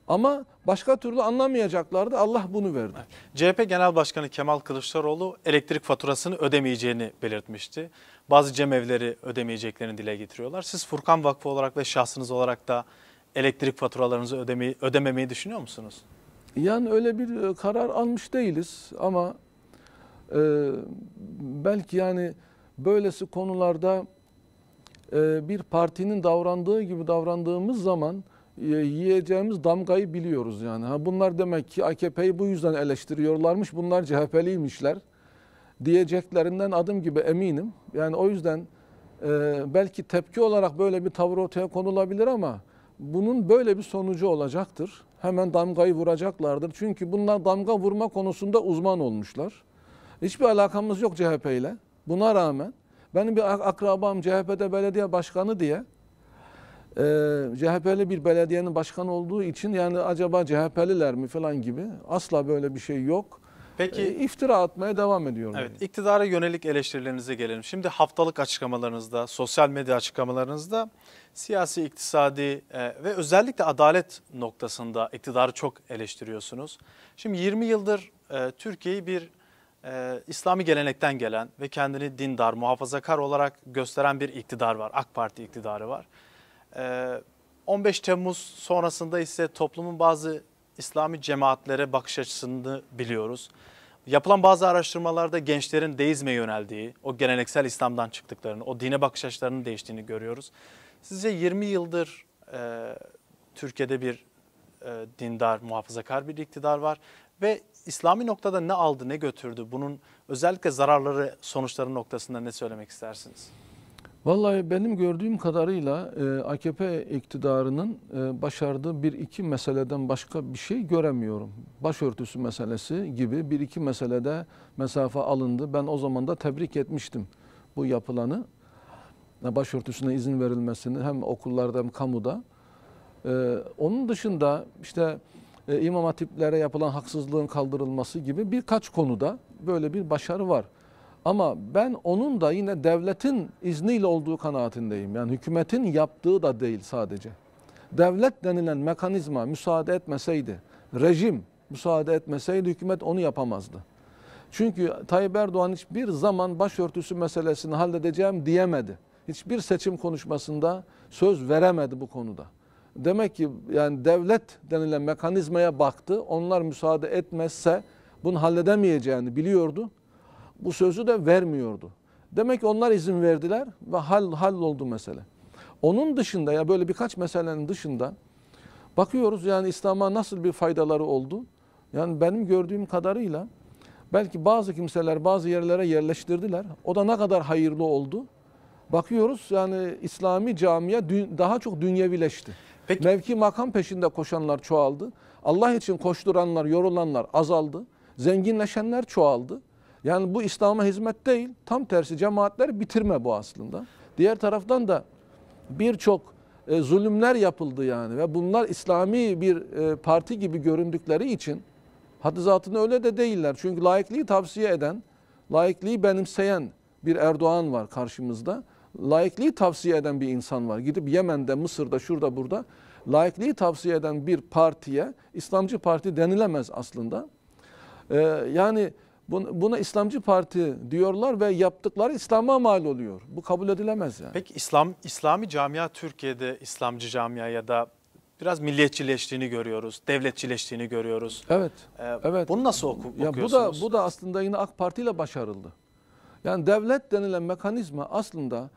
ama başka türlü anlamayacaklardı, Allah bunu verdi. CHP Genel Başkanı Kemal Kılıçdaroğlu elektrik faturasını ödemeyeceğini belirtmişti. Bazı cemevleri ödemeyeceklerini dile getiriyorlar. Siz Furkan Vakfı olarak ve şahsınız olarak da elektrik faturalarınızı ödememeyi düşünüyor musunuz? Yani öyle bir karar almış değiliz ama belki yani böylesi konularda bir partinin davrandığı gibi davrandığımız zaman yiyeceğimiz damgayı biliyoruz yani. Ha, bunlar demek ki AKP'yi bu yüzden eleştiriyorlarmış, bunlar CHP'liymişler diyeceklerinden adım gibi eminim. Yani o yüzden belki tepki olarak böyle bir tavır ortaya konulabilir ama bunun böyle bir sonucu olacaktır. Hemen damgayı vuracaklardır. Çünkü bunlar damga vurma konusunda uzman olmuşlar. Hiçbir alakamız yok CHP ile. Buna rağmen benim bir akrabam CHP'de belediye başkanı diye CHP'li bir belediyenin başkanı olduğu için yani acaba CHP'liler mi falan gibi asla böyle bir şey yok. Peki iftira atmaya devam ediyorlar. evet, iktidara yönelik eleştirilerinize gelelim. Şimdi haftalık açıklamalarınızda, sosyal medya açıklamalarınızda siyasi, iktisadi ve özellikle adalet noktasında iktidarı çok eleştiriyorsunuz. Şimdi 20 yıldır Türkiye'yi bir İslami gelenekten gelen ve kendini dindar, muhafazakar olarak gösteren bir iktidar var. AK Parti iktidarı var. 15 Temmuz sonrasında ise toplumun bazı İslami cemaatlere bakış açısını biliyoruz. Yapılan bazı araştırmalarda gençlerin deizme yöneldiği, o geleneksel İslam'dan çıktıklarını, o dine bakış açılarının değiştiğini görüyoruz. Sizce 20 yıldır Türkiye'de bir dindar, muhafazakar bir iktidar var ve İslami noktada ne aldı, ne götürdü? Bunun özellikle zararları, sonuçları noktasında ne söylemek istersiniz? Vallahi benim gördüğüm kadarıyla AKP iktidarının başardığı bir iki meseleden başka bir şey göremiyorum. Başörtüsü meselesi gibi bir iki meselede mesafe alındı. Ben o zaman da tebrik etmiştim bu yapılanı. Başörtüsüne izin verilmesini hem okullarda hem kamuda. Onun dışında işte İmam Hatiplere yapılan haksızlığın kaldırılması gibi birkaç konuda böyle bir başarı var. Ama ben onun da yine devletin izniyle olduğu kanaatindeyim. Yani hükümetin yaptığı da değil sadece. Devlet denilen mekanizma müsaade etmeseydi, rejim müsaade etmeseydi hükümet onu yapamazdı. Çünkü Tayyip Erdoğan hiçbir zaman başörtüsü meselesini halledeceğim diyemedi. Hiçbir seçim konuşmasında söz veremedi bu konuda. Demek ki yani devlet denilen mekanizmaya baktı. Onlar müsaade etmezse bunu halledemeyeceğini biliyordu. Bu sözü de vermiyordu. Demek ki onlar izin verdiler ve halloldu mesele. Onun dışında ya böyle birkaç meselenin dışında bakıyoruz yani İslam'a nasıl bir faydaları oldu. Yani benim gördüğüm kadarıyla belki bazı kimseler bazı yerlere yerleştirdiler. O da ne kadar hayırlı oldu. Bakıyoruz yani İslami camia daha çok dünyevileşti. Peki. Mevki makam peşinde koşanlar çoğaldı. Allah için koşturanlar, yorulanlar azaldı. Zenginleşenler çoğaldı. Yani bu İslam'a hizmet değil, tam tersi cemaatler bitirme bu aslında. Diğer taraftan da birçok zulümler yapıldı yani ve bunlar İslami bir parti gibi göründükleri için haddi zatında öyle de değiller. Çünkü laikliği tavsiye eden, laikliği benimseyen bir Erdoğan var karşımızda. Laikliği tavsiye eden bir insan var. Gidip Yemen'de, Mısır'da, şurada burada laikliği tavsiye eden bir partiye İslamcı Parti denilemez aslında. Yani buna İslamcı Parti diyorlar ve yaptıkları İslam'a mal oluyor. Bu kabul edilemez yani. Peki İslami camia Türkiye'de İslamcı camia ya da biraz milliyetçileştiğini görüyoruz, devletçileştiğini görüyoruz. Evet. Evet. Bunu nasıl okuyorsunuz? Ya bu da aslında yine AK Parti ile başarıldı. Yani devlet denilen mekanizma aslında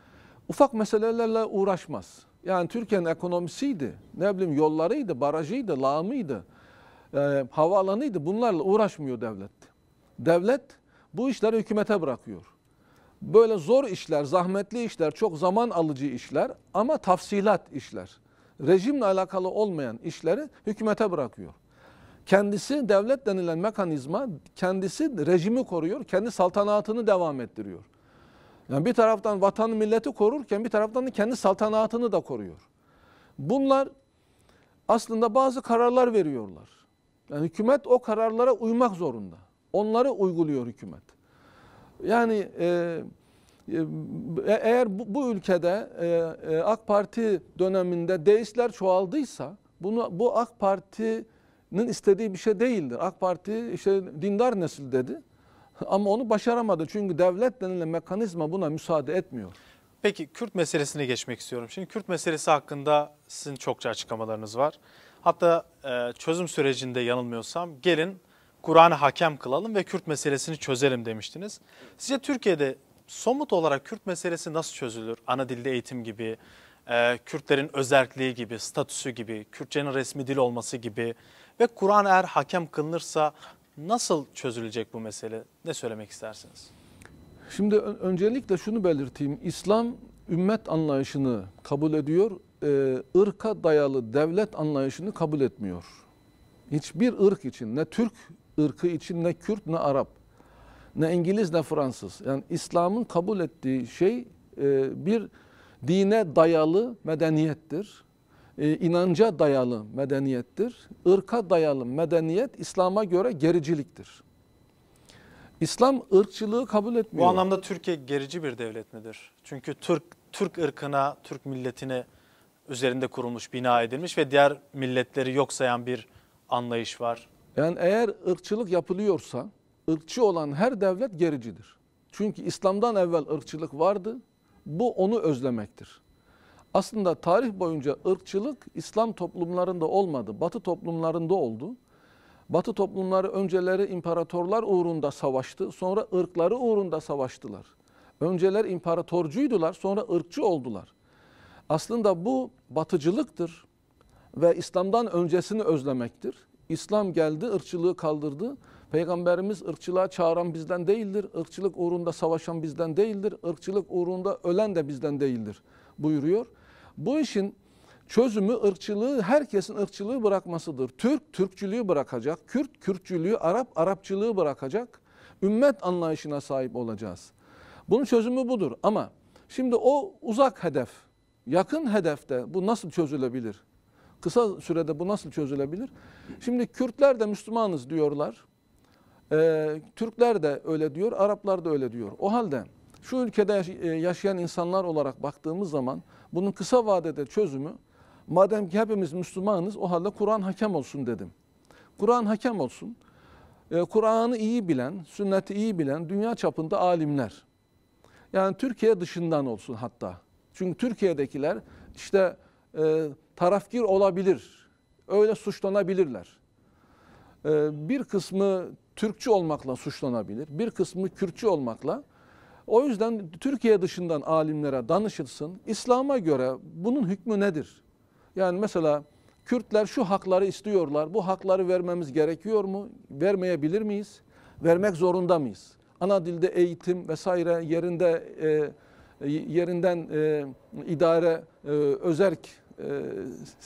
ufak meselelerle uğraşmaz. Yani Türkiye'nin ekonomisiydi, ne bileyim yollarıydı, barajıydı, lağımıydı, havaalanıydı. Bunlarla uğraşmıyor devlet. Devlet bu işleri hükümete bırakıyor. Böyle zor işler, zahmetli işler, çok zaman alıcı işler ama tafsilat işler. Rejimle alakalı olmayan işleri hükümete bırakıyor. Kendisi devlet denilen mekanizma, kendisi rejimi koruyor, kendi saltanatını devam ettiriyor. Yani bir taraftan vatanı milleti korurken bir taraftan da kendi saltanatını da koruyor. Bunlar aslında bazı kararlar veriyorlar. Yani hükümet o kararlara uymak zorunda. Onları uyguluyor hükümet. Yani eğer bu ülkede AK Parti döneminde deistler çoğaldıysa bu AK Parti'nin istediği bir şey değildir. AK Parti işte dindar nesil dedi ama onu başaramadı. Çünkü devlet denilen mekanizma buna müsaade etmiyor. Peki Kürt meselesine geçmek istiyorum. Şimdi Kürt meselesi hakkında sizin çokça açıklamalarınız var. Hatta çözüm sürecinde yanılmıyorsam gelin Kur'an'ı hakem kılalım ve Kürt meselesini çözelim demiştiniz. Sizce Türkiye'de somut olarak Kürt meselesi nasıl çözülür? Ana dilde eğitim gibi, Kürtlerin özerkliği gibi, statüsü gibi, Kürtçenin resmi dil olması gibi ve Kur'an eğer hakem kılınırsa nasıl çözülecek bu mesele? Ne söylemek istersiniz? Şimdi öncelikle şunu belirteyim. İslam ümmet anlayışını kabul ediyor, ırka dayalı devlet anlayışını kabul etmiyor. Hiçbir ırk için, ne Türk ırkı için, ne Kürt, ne Arap, ne İngiliz, ne Fransız. Yani İslam'ın kabul ettiği şey bir dine dayalı medeniyettir. İnanca dayalı medeniyettir. Irka dayalı medeniyet İslam'a göre gericiliktir. İslam ırkçılığı kabul etmiyor. Bu anlamda Türkiye gerici bir devlet midir? Çünkü Türk ırkına, Türk milletine üzerinde kurulmuş, bina edilmiş ve diğer milletleri yok sayan bir anlayış var. Yani eğer ırkçılık yapılıyorsa, ırkçı olan her devlet gericidir. Çünkü İslam'dan evvel ırkçılık vardı, bu onu özlemektir. Aslında tarih boyunca ırkçılık İslam toplumlarında olmadı, Batı toplumlarında oldu. Batı toplumları önceleri imparatorlar uğrunda savaştı, sonra ırkları uğrunda savaştılar. Önceler imparatorcuydular, sonra ırkçı oldular. Aslında bu batıcılıktır ve İslam'dan öncesini özlemektir. İslam geldi, ırkçılığı kaldırdı. Peygamberimiz ırkçılığa çağıran bizden değildir, ırkçılık uğrunda savaşan bizden değildir, ırkçılık uğrunda ölen de bizden değildir buyuruyor. Bu işin çözümü ırkçılığı, herkesin ırkçılığı bırakmasıdır. Türk, Türkçülüğü bırakacak, Kürt, Kürtçülüğü, Arap, Arapçılığı bırakacak. Ümmet anlayışına sahip olacağız. Bunun çözümü budur ama şimdi o uzak hedef, yakın hedefte bu nasıl çözülebilir? Kısa sürede bu nasıl çözülebilir? Şimdi Kürtler de Müslümanız diyorlar. Türkler de öyle diyor, Araplar da öyle diyor. O halde şu ülkede yaşayan insanlar olarak baktığımız zaman bunun kısa vadede çözümü, madem ki hepimiz Müslümanız, o halde Kur'an hakem olsun dedim. Kur'an hakem olsun. Kur'an'ı iyi bilen, sünneti iyi bilen dünya çapında alimler. Yani Türkiye dışından olsun hatta. Çünkü Türkiye'dekiler işte tarafgir olabilir, öyle suçlanabilirler. Bir kısmı Türkçü olmakla suçlanabilir, bir kısmı Kürtçü olmakla. O yüzden Türkiye dışından alimlere danışılsın. İslam'a göre bunun hükmü nedir? Yani mesela Kürtler şu hakları istiyorlar, bu hakları vermemiz gerekiyor mu? Vermeyebilir miyiz? Vermek zorunda mıyız? Ana dilde eğitim vesaire yerinden idare, özerk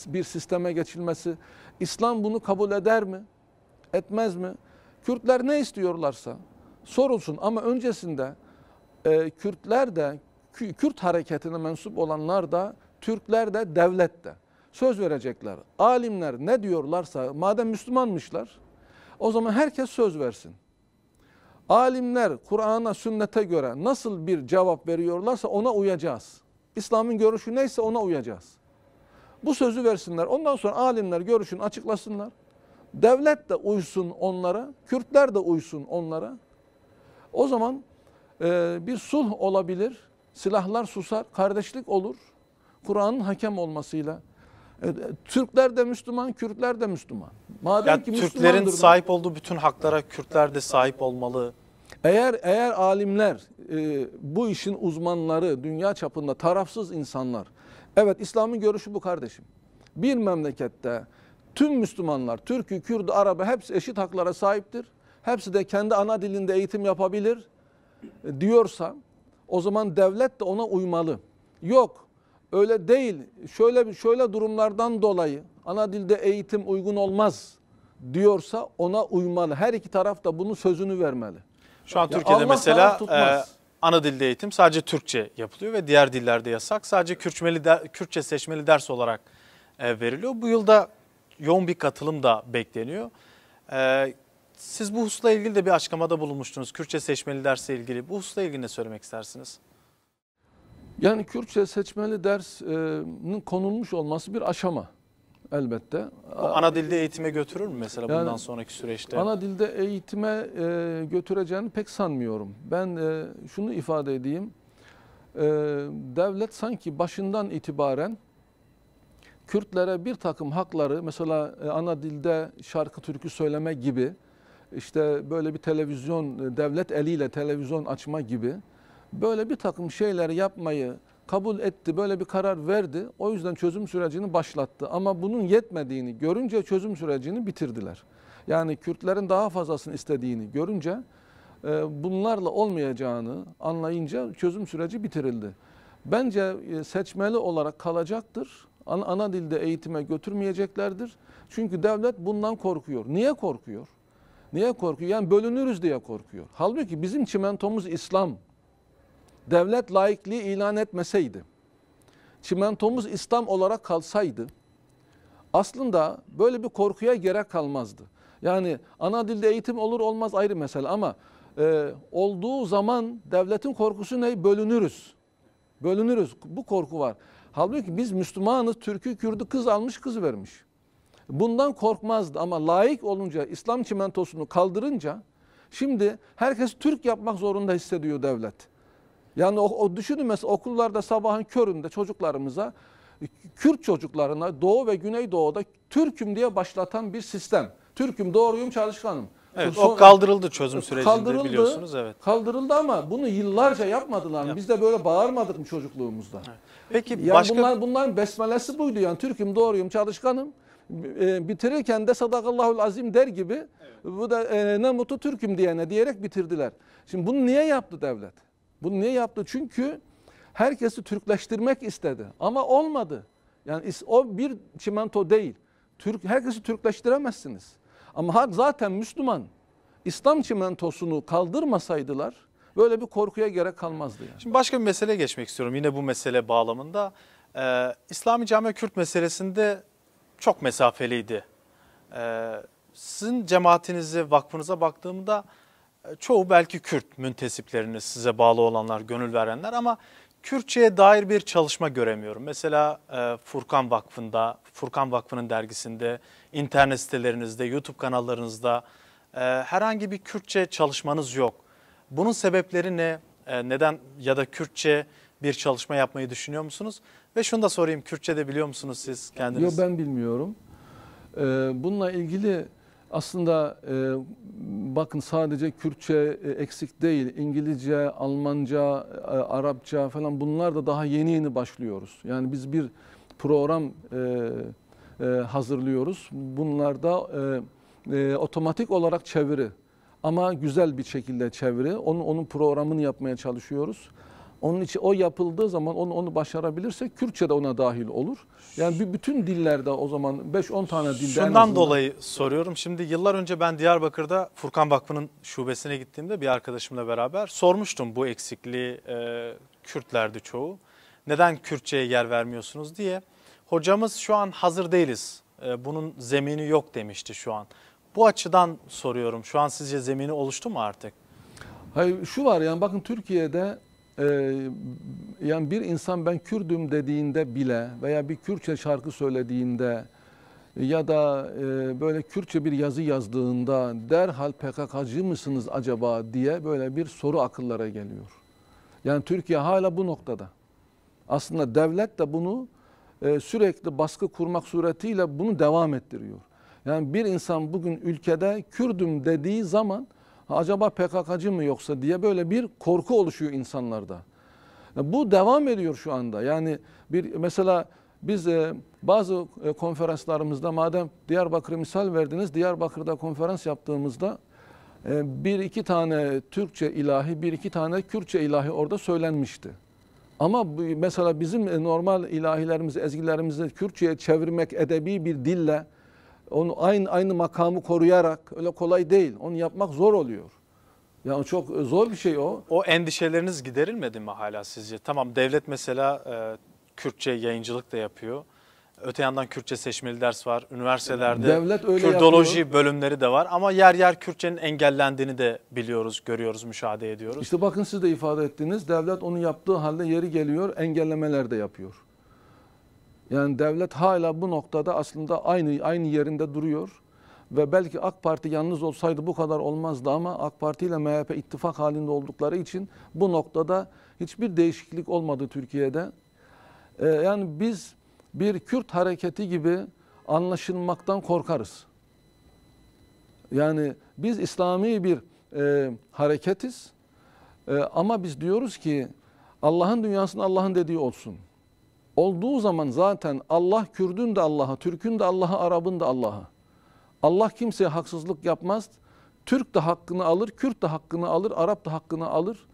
bir sisteme geçilmesi. İslam bunu kabul eder mi? Etmez mi? Kürtler ne istiyorlarsa sorulsun ama öncesinde Kürtler de, Kürt hareketine mensup olanlar da, Türkler de, devlet de söz verecekler. Alimler ne diyorlarsa, madem Müslümanmışlar, o zaman herkes söz versin. Alimler Kur'an'a, sünnete göre nasıl bir cevap veriyorlarsa ona uyacağız. İslam'ın görüşü neyse ona uyacağız. Bu sözü versinler. Ondan sonra alimler görüşünü açıklasınlar. Devlet de uysun onlara, Kürtler de uysun onlara. O zaman bir sulh olabilir, silahlar susar, kardeşlik olur. Kur'an'ın hakem olmasıyla. Türkler de Müslüman, Kürtler de Müslüman. Madem yani ki Türklerin sahip olduğu bütün haklara Kürtler de sahip olmalı. Eğer alimler, bu işin uzmanları, dünya çapında tarafsız insanlar, evet İslam'ın görüşü bu kardeşim. Bir memlekette tüm Müslümanlar, Türk'ü, Kürt'ü, Arap'ı hepsi eşit haklara sahiptir. Hepsi de kendi ana dilinde eğitim yapabilir diyorsa o zaman devlet de ona uymalı. Yok, öyle değil. Şöyle durumlardan dolayı ana dilde eğitim uygun olmaz diyorsa ona uymalı. Her iki taraf da bunun sözünü vermeli. Şu an Türkiye'de mesela ana dilde eğitim sadece Türkçe yapılıyor ve diğer dillerde yasak. Sadece Kürtçe seçmeli ders olarak veriliyor. Bu yılda yoğun bir katılım da bekleniyor. Siz bu hususla ilgili de bir açıklamada bulunmuştunuz. Kürtçe seçmeli dersle ilgili. Bu hususla ilgili ne söylemek istersiniz? Yani Kürtçe seçmeli dersin konulmuş olması bir aşama elbette. O ana dilde eğitime götürür mü mesela yani, bundan sonraki süreçte? Ana dilde eğitime götüreceğini pek sanmıyorum. Ben şunu ifade edeyim. Devlet sanki başından itibaren Kürtlere bir takım hakları, mesela ana dilde şarkı türkü söyleme gibi işte böyle bir televizyon, devlet eliyle televizyon açma gibi böyle bir takım şeyler yapmayı kabul etti, böyle bir karar verdi. O yüzden çözüm sürecini başlattı. Ama bunun yetmediğini görünce çözüm sürecini bitirdiler. Yani Kürtlerin daha fazlasını istediğini görünce bunlarla olmayacağını anlayınca çözüm süreci bitirildi. Bence seçmeli olarak kalacaktır. Ana dilde eğitime götürmeyeceklerdir. Çünkü devlet bundan korkuyor. Niye korkuyor? Niye korkuyor? Yani bölünürüz diye korkuyor. Halbuki bizim çimentomuz İslam. Devlet laikliği ilan etmeseydi, çimentomuz İslam olarak kalsaydı, aslında böyle bir korkuya gerek kalmazdı. Yani ana dilde eğitim olur olmaz ayrı mesele ama olduğu zaman devletin korkusu ne? Bölünürüz. Bölünürüz. Bu korku var. Halbuki biz Müslümanız, Türk'ü, Kürt'ü kız almış, kız vermiş. Bundan korkmazdı ama laik olunca, İslam çimentosunu kaldırınca şimdi herkes Türk yapmak zorunda hissediyor devlet. Yani o düşünün mesela okullarda sabahın köründe çocuklarımıza, Kürt çocuklarına Doğu ve Güneydoğu'da Türk'üm diye başlatan bir sistem. Türk'üm, doğruyum, çalışkanım. Evet, o kaldırıldı çözüm sürecinde biliyorsunuz. Evet. Kaldırıldı ama bunu yıllarca yapmadılar. Biz de böyle bağırmadık mı çocukluğumuzda? Evet. Peki yani başka... bunların besmelesi buydu yani Türk'üm, doğruyum, çalışkanım. Bitirirken de sadakallahul azim der gibi evet. Bu da ne mutlu Türk'üm diyene diyerek bitirdiler. Şimdi bunu niye yaptı devlet? Bunu niye yaptı? Çünkü herkesi Türkleştirmek istedi ama olmadı. Yani o bir çimento değil. Herkesi Türkleştiremezsiniz. Ama halk zaten Müslüman. İslam çimentosunu kaldırmasaydılar böyle bir korkuya gerek kalmazdı. Yani. Şimdi başka bir meseleye geçmek istiyorum. Yine bu mesele bağlamında. İslami Cami Kürt meselesinde çok mesafeliydi. Sizin cemaatinize, vakfınıza baktığımda çoğu belki Kürt müntesipleriniz, size bağlı olanlar, gönül verenler ama Kürtçe'ye dair bir çalışma göremiyorum. Mesela Furkan Vakfı'nda, Furkan Vakfı'nın dergisinde, internet sitelerinizde, YouTube kanallarınızda herhangi bir Kürtçe çalışmanız yok. Bunun sebepleri ne? Neden ya da Kürtçe bir çalışma yapmayı düşünüyor musunuz? Ve şunu da sorayım, Kürtçe de biliyor musunuz siz kendiniz? Yok ben bilmiyorum. Bununla ilgili aslında bakın sadece Kürtçe eksik değil. İngilizce, Almanca, Arapça falan bunlar da daha yeni başlıyoruz. Yani biz bir program hazırlıyoruz. Bunlar da otomatik olarak çeviri. Ama güzel bir şekilde çeviri. Onun programını yapmaya çalışıyoruz. Onun için o yapıldığı zaman onu başarabilirsek Kürtçe de ona dahil olur. Yani bütün dillerde o zaman 5-10 tane dilde Şundan en azından... dolayı soruyorum. Şimdi yıllar önce ben Diyarbakır'da Furkan Vakfı'nın şubesine gittiğimde bir arkadaşımla beraber sormuştum bu eksikliği. Kürtlerdi çoğu. Neden Kürtçe'ye yer vermiyorsunuz diye. Hocamız şu an hazır değiliz. Bunun zemini yok demişti şu an. Bu açıdan soruyorum. Şu an sizce zemini oluştu mu artık? Hayır şu var yani bakın Türkiye'de yani bir insan ben Kürdüm dediğinde bile veya bir Kürtçe şarkı söylediğinde ya da böyle Kürtçe bir yazı yazdığında derhal PKK'cı mısınız acaba diye böyle bir soru akıllara geliyor. Yani Türkiye hala bu noktada. Aslında devlet de bunu sürekli baskı kurmak suretiyle bunu devam ettiriyor. Yani bir insan bugün ülkede Kürdüm dediği zaman acaba PKK'cı mı yoksa diye böyle bir korku oluşuyor insanlarda. Bu devam ediyor şu anda. Yani mesela biz bazı konferanslarımızda madem Diyarbakır'ı misal verdiniz, Diyarbakır'da konferans yaptığımızda bir iki tane Türkçe ilahi, bir iki tane Kürtçe ilahi orada söylenmişti. Ama mesela bizim normal ilahilerimizi, ezgilerimizi Kürtçe'ye çevirmek edebi bir dille onu aynı makamı koruyarak öyle kolay değil. Onu yapmak zor oluyor. Yani çok zor bir şey o. O endişeleriniz giderilmedi mi hala sizce? Tamam devlet mesela Kürtçe yayıncılık da yapıyor. Öte yandan Kürtçe seçmeli ders var. Üniversitelerde Kürtoloji yapıyor. Bölümleri de var. Ama yer yer Kürtçenin engellendiğini de biliyoruz, görüyoruz, müşahede ediyoruz. İşte bakın siz de ifade ettiniz. Devlet onu yaptığı halde yeri geliyor engellemeler de yapıyor. Yani devlet hala bu noktada aslında aynı yerinde duruyor. Ve belki AK Parti yalnız olsaydı bu kadar olmazdı ama AK Parti ile MHP ittifak halinde oldukları için bu noktada hiçbir değişiklik olmadı Türkiye'de. Yani biz bir Kürt hareketi gibi anlaşılmaktan korkarız. Yani Biz İslami bir hareketiz. Ama biz diyoruz ki Allah'ın dünyasında Allah'ın dediği olsun. Olduğu zaman zaten Allah Kürdün de Allah'a, Türk'ün de Allah'a, Arap'ın da Allah'a. Allah kimseye haksızlık yapmaz. Türk de hakkını alır, Kürt de hakkını alır, Arap da hakkını alır.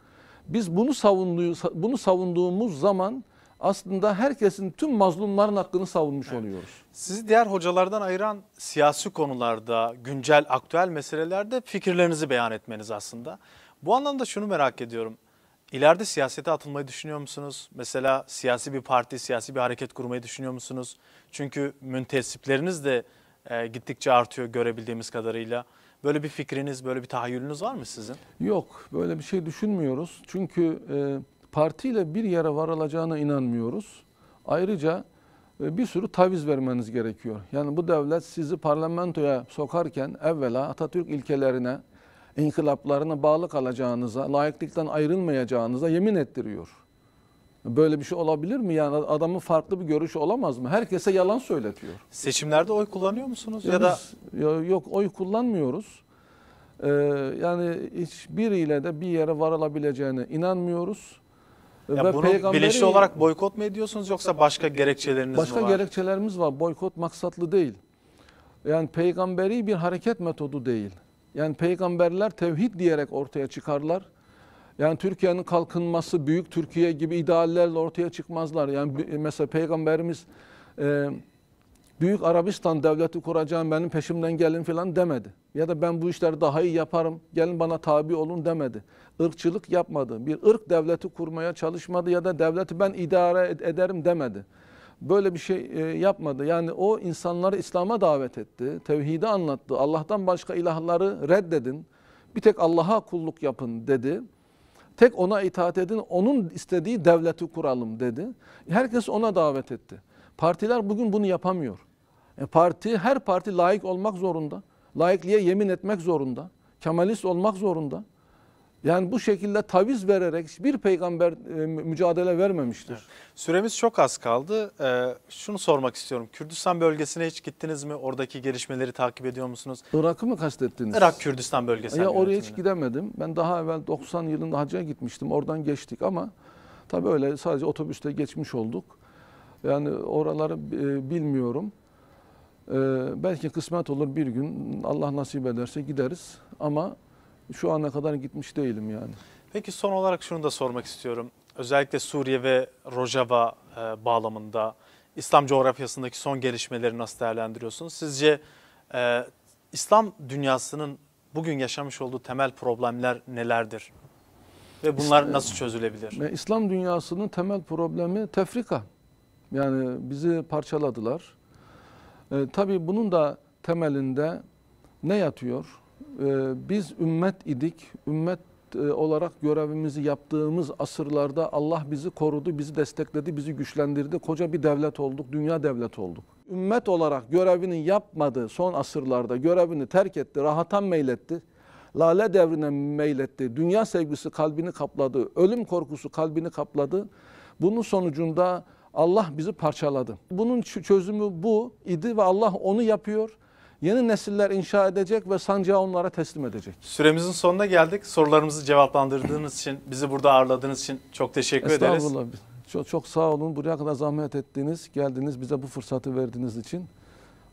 Biz bunu savunduğumuz zaman aslında herkesin, tüm mazlumların hakkını savunmuş oluyoruz. Sizi diğer hocalardan ayıran siyasi konularda, güncel, aktüel meselelerde fikirlerinizi beyan etmeniz aslında. Bu anlamda şunu merak ediyorum. İleride siyasete atılmayı düşünüyor musunuz? Mesela siyasi bir parti, siyasi bir hareket kurmayı düşünüyor musunuz? Çünkü müntesipleriniz de gittikçe artıyor görebildiğimiz kadarıyla. Böyle bir fikriniz, böyle bir tahayyülünüz var mı sizin? Yok, böyle bir şey düşünmüyoruz. Çünkü partiyle bir yere varılacağına inanmıyoruz. Ayrıca bir sürü taviz vermeniz gerekiyor. Yani bu devlet sizi parlamentoya sokarken evvela Atatürk ilkelerine, inkılaplarına bağlı kalacağınıza, layıklıktan ayrılmayacağınıza yemin ettiriyor. Böyle bir şey olabilir mi? Yani adamın farklı bir görüşü olamaz mı? Herkese yalan söyletiyor. Seçimlerde oy kullanıyor musunuz? Yok, oy kullanmıyoruz. Yani hiçbiriyle de bir yere varılabileceğine inanmıyoruz. Ya bunu bilinçli olarak boykot mu ediyorsunuz yoksa başka gerekçeleriniz mi var? Başka gerekçelerimiz var. Boykot maksatlı değil. Yani peygamberi bir hareket metodu değil. Yani peygamberler tevhid diyerek ortaya çıkarlar. Yani Türkiye'nin kalkınması, büyük Türkiye gibi ideallerle ortaya çıkmazlar. Yani mesela Peygamberimiz Büyük Arabistan devleti kuracağım, benim peşimden gelin falan demedi. Ya da ben bu işleri daha iyi yaparım, gelin bana tabi olun demedi. Irkçılık yapmadı. Bir ırk devleti kurmaya çalışmadı ya da devleti ben idare ederim demedi. Böyle bir şey yapmadı. Yani o insanları İslam'a davet etti, tevhidi anlattı. Allah'tan başka ilahları reddedin, bir tek Allah'a kulluk yapın dedi. Tek ona itaat edin, onun istediği devleti kuralım dedi. Herkes ona davet etti. Partiler bugün bunu yapamıyor. Her parti layık olmak zorunda. Laikliğe yemin etmek zorunda. Kemalist olmak zorunda. Yani bu şekilde taviz vererek bir peygamber mücadele vermemiştir. Evet. Süremiz çok az kaldı. Şunu sormak istiyorum. Kürdistan bölgesine hiç gittiniz mi? Oradaki gelişmeleri takip ediyor musunuz? Irak'ı mı kastettiniz? Irak Kürdistan bölgesi. Ya oraya hiç gidemedim. Ben daha evvel 90 yılında hacca gitmiştim. Oradan geçtik ama tabii öyle sadece otobüste geçmiş olduk. Yani oraları bilmiyorum. Belki kısmet olur bir gün, Allah nasip ederse gideriz ama şu ana kadar gitmiş değilim yani. Peki son olarak şunu da sormak istiyorum. Özellikle Suriye ve Rojava bağlamında İslam coğrafyasındaki son gelişmeleri nasıl değerlendiriyorsunuz? Sizce İslam dünyasının bugün yaşamış olduğu temel problemler nelerdir? Ve bunlar nasıl çözülebilir? İslam dünyasının temel problemi tefrika. Yani bizi parçaladılar. Tabii bunun da temelinde ne yatıyor? Biz ümmet idik. Ümmet olarak görevimizi yaptığımız asırlarda Allah bizi korudu, bizi destekledi, bizi güçlendirdi. Koca bir devlet olduk, dünya devleti olduk. Ümmet olarak görevini yapmadı son asırlarda, görevini terk etti, rahata meyletti. Lale devrine meyletti, dünya sevgisi kalbini kapladı, ölüm korkusu kalbini kapladı. Bunun sonucunda Allah bizi parçaladı. Bunun çözümü bu idi ve Allah onu yapıyor. Yeni nesiller inşa edecek ve sancağı onlara teslim edecek. Süremizin sonuna geldik. Sorularımızı cevaplandırdığınız için, bizi burada ağırladığınız için çok teşekkür ederiz. Estağfurullah. Çok sağ olun. Buraya kadar zahmet ettiniz, geldiniz, bize bu fırsatı verdiğiniz için.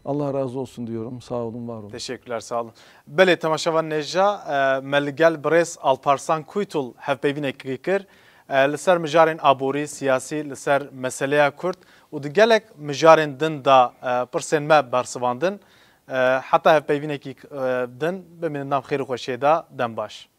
Allah razı olsun diyorum. Sağ olun, var olun. Teşekkürler, sağ olun. Belê temaşevan neja melgel Brês Alparslan Kuytul hevpeyvînekî kir li ser mijarên aborî siyasî li ser meseleya Kurd û di gelek mijarên din da pirsên me bersivandin heta hevpeyvînekî din bimînin nam xêr û xweşiyê da dem baş.